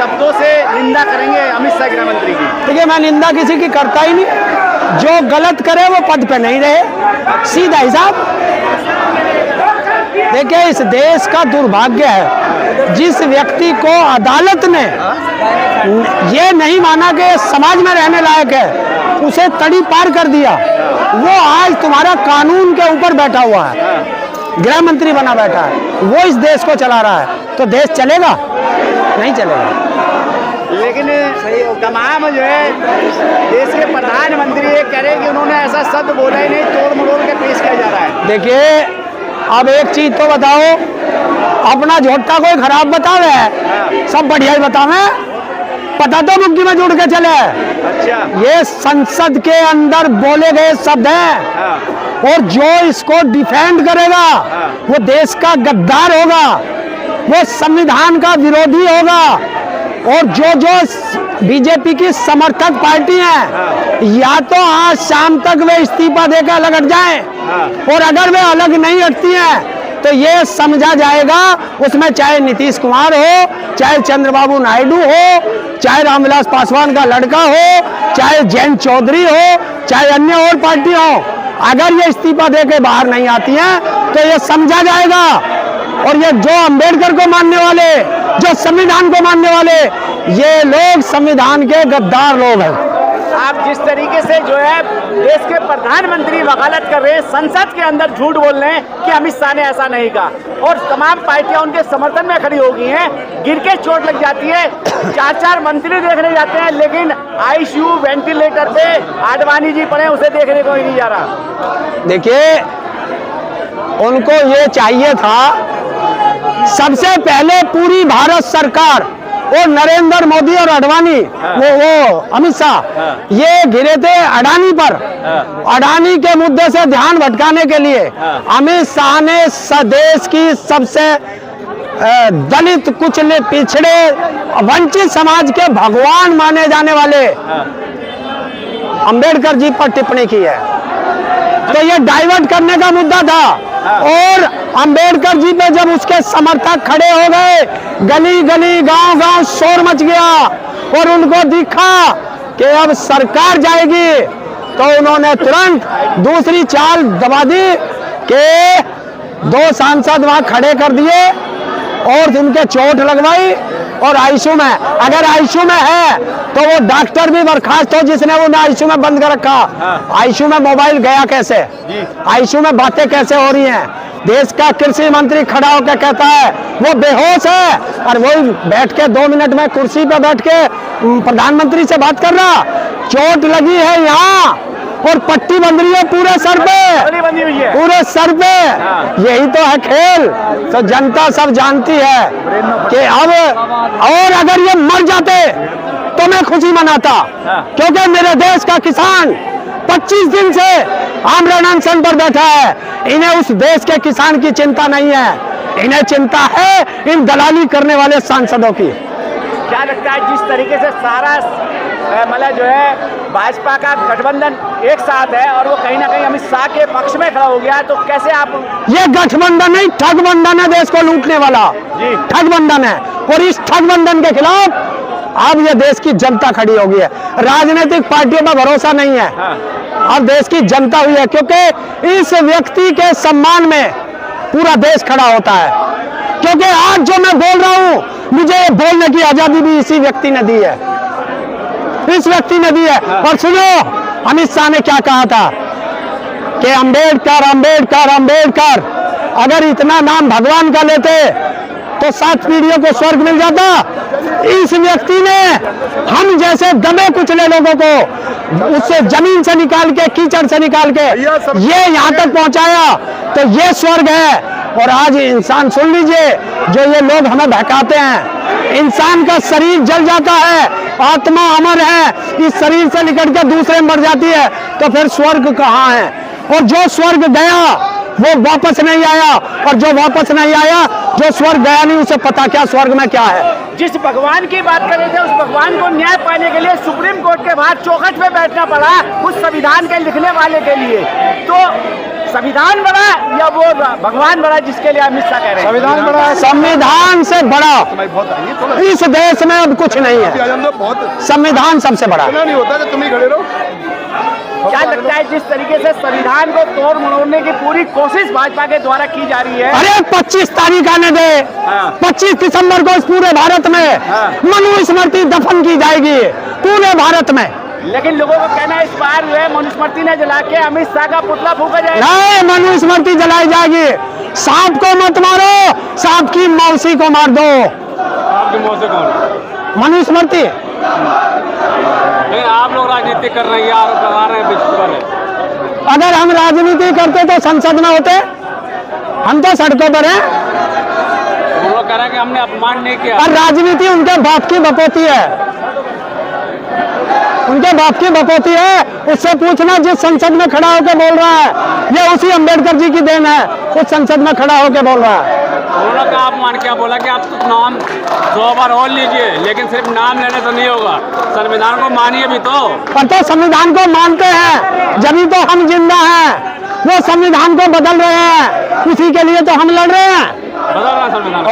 शब्दों से निंदा करेंगे अमित शाह गृह मंत्री की? देखिए, मैं निंदा किसी की करता ही नहीं। जो गलत करे वो पद पे नहीं रहे, सीधा हिसाब। देखिए, इस देश का दुर्भाग्य है, जिस व्यक्ति को अदालत ने ये नहीं माना कि समाज में रहने लायक है, उसे तड़ी पार कर दिया, वो आज तुम्हारा कानून के ऊपर बैठा हुआ है, गृह मंत्री बना बैठा है, वो इस देश को चला रहा है। तो देश चलेगा? नहीं चलेगा। लेकिन तमाम जो है देश के प्रधानमंत्री ये कह रहे हैं कि उन्होंने ऐसा शब्द बोला ही नहीं, तोड़ मरोड़ के पेश किया जा रहा है। देखिए, अब एक चीज तो बताओ, अपना झोटा कोई खराब बतावे, सब बढ़िया ही बतावे, पता तो मुक्की में जुड़ के चले। अच्छा, ये संसद के अंदर बोले गए शब्द हैं, और जो इसको डिफेंड करेगा वो देश का गद्दार होगा, वो संविधान का विरोधी होगा। और जो बीजेपी की समर्थक पार्टी है, या तो आज शाम तक वे इस्तीफा देकर अलग हट जाएं, और अगर वे अलग नहीं हटती हैं तो ये समझा जाएगा, उसमें चाहे नीतीश कुमार हो, चाहे चंद्रबाबू नायडू हो, चाहे रामविलास पासवान का लड़का हो, चाहे जयंत चौधरी हो, चाहे अन्य और पार्टी हो, अगर ये इस्तीफा देके बाहर नहीं आती हैं तो ये समझा जाएगा। और ये जो अंबेडकर को मानने वाले, जो संविधान को मानने वाले, ये लोग संविधान के गद्दार लोग हैं। आप जिस तरीके से जो है देश के प्रधानमंत्री वकालत कर रहे हैं, संसद के अंदर झूठ बोल रहे हैं कि अमित शाह ने ऐसा नहीं कहा, और तमाम पार्टियां उनके समर्थन में खड़ी हो गई हैं, गिर के चोट लग जाती है, 4 मंत्री देखने जाते हैं, लेकिन आईसीयू वेंटिलेटर पे आडवाणी जी पड़े, उसे देखने को ही नहीं जा रहा। देखिए, उनको ये चाहिए था सबसे पहले पूरी भारत सरकार और नरेंद्र मोदी और अडवाणी, वो अमित शाह, ये घिरे थे अडानी पर। अडानी के मुद्दे से ध्यान भटकाने के लिए अमित शाह ने देश की सबसे दलित, कुचले, पिछड़े, वंचित समाज के भगवान माने जाने वाले अंबेडकर जी पर टिप्पणी की है। तो ये डाइवर्ट करने का मुद्दा था, और अंबेडकर जी पे जब उसके समर्थक खड़े हो गए, गली गली, गांव गांव शोर मच गया, और उनको दिखा कि अब सरकार जाएगी, तो उन्होंने तुरंत दूसरी चाल दबा दी कि 2 सांसद वहां खड़े कर दिए और उनके चोट लगवाई, और आईसीयू में, अगर आईसीयू में है तो वो डॉक्टर भी बर्खास्त हो जिसने वो आईसीयू में बंद कर रखा। आईसीयू में मोबाइल गया कैसे? आईसीयू में बातें कैसे हो रही हैं? देश का कृषि मंत्री खड़ा होकर कहता है वो बेहोश है, और वो बैठ के 2 मिनट में कुर्सी पे बैठ के प्रधानमंत्री से बात कर रहा। चोट लगी है यहाँ, और पट्टी बंध रही है पूरे सर पे, बंधी हुई है पूरे सर पे। यही तो है खेल। तो जनता सब जानती है कि अब, और अगर ये मर जाते तो मैं खुशी मनाता, क्योंकि मेरे देश का किसान 25 दिन से आमरण अनशन पर बैठा है। इन्हें उस देश के किसान की चिंता नहीं है, इन्हें चिंता है इन दलाली करने वाले सांसदों की। क्या लगता है जिस तरीके से सारा मतलब जो है भाजपा का गठबंधन एक साथ है, और वो कहीं ना कहीं अमित शाह के पक्ष में खड़ा हो गया है, तो कैसे आप? ये गठबंधन नहीं, ठगबंधन है, देश को लूटने वाला ठगबंधन है, और इस ठगबंधन के खिलाफ अब ये देश की जनता खड़ी हो गई है। राजनीतिक पार्टियों पर भरोसा नहीं है, अब देश की जनता हुई है, क्योंकि इस व्यक्ति के सम्मान में पूरा देश खड़ा होता है। क्योंकि आज जो मैं बोल रहा हूं, मुझे बोलने की आजादी भी इसी व्यक्ति ने दी है, इस व्यक्ति ने दी है। और सुनो, अमित शाह ने क्या कहा था कि अंबेडकर अंबेडकर अंबेडकर, अगर इतना नाम भगवान का लेते तो 7 पीढ़ियों को स्वर्ग मिल जाता। इस व्यक्ति ने हम जैसे दबे कुचले लोगों को उससे जमीन से निकाल के, कीचड़ से निकाल के ये यहाँ तक पहुंचाया, तो ये स्वर्ग है। और आज इंसान, सुन लीजिए, जो ये लोग हमें बहकाते हैं, इंसान का शरीर जल जाता है, आत्मा अमर है, इस शरीर से निकल के दूसरे में मर जाती है, तो फिर स्वर्ग कहाँ है? और जो स्वर्ग गया वो वापस नहीं आया, और जो वापस नहीं आया, जो स्वर्ग गया नहीं, उसे पता क्या स्वर्ग में क्या है। जिस भगवान की बात कर रहे थे, उस भगवान को न्याय पाने के लिए सुप्रीम कोर्ट के बाहर चौखट पे बैठना पड़ा, उस संविधान के लिखने वाले के लिए। तो संविधान बड़ा या वो भगवान बड़ा जिसके लिए अमित शाह कह रहे हैं? संविधान बड़ा है। संविधान से बड़ा बहुत आई है, थोड़ा इस देश में अब कुछ नहीं है। आनंद बहुत संविधान सबसे बड़ा है। इतना नहीं होता कि तुम ही खड़े रहो। क्या लगता है जिस तरीके से संविधान को तोड़ मरोड़ने की पूरी कोशिश भाजपा के द्वारा की जा रही है? अरे 25 तारीख आने दे, 25 दिसंबर को इस पूरे भारत में मनुस्मृति दफन की जाएगी पूरे भारत में। लेकिन लोगों का कहना है इस बार जो है मनुस्मृति ने जला के अमित शाह का पुतला फूका जाएगा। नहीं, मनुस्मृति जलाई जाएगी। सांप को मत मारो, सांप की मौसी को मार दो। आपकी मौत से कौन? मनुस्मृति लेकिन आप लोग राजनीति कर रहे हैं, आरोप लगा रहे हैं बीच पर। अगर हम राजनीति करते तो संसद में होते, हम तो सड़कों पर हैं। वो लोग कह रहे हैं कि हमने अपमान नहीं किया। और राजनीति उनके बाप की बकौती है, उनके बाप की बकौती है। उससे पूछना जिस संसद में खड़ा होकर बोल रहा है, ये उसी अंबेडकर जी की देन है, उस संसद में खड़ा होकर बोल रहा है। उन्होंने कहा आप मान क्या बोला कि आप तो नाम 100 बार और लीजिए, लेकिन सिर्फ नाम लेने से नहीं होगा, संविधान को मानिए भी तो। पर तो संविधान को मानते हैं जभी तो हम जिंदा हैं। वो संविधान को बदल रहे हैं, उसी के लिए तो हम लड़ रहे हैं। बदल रहा संविधान।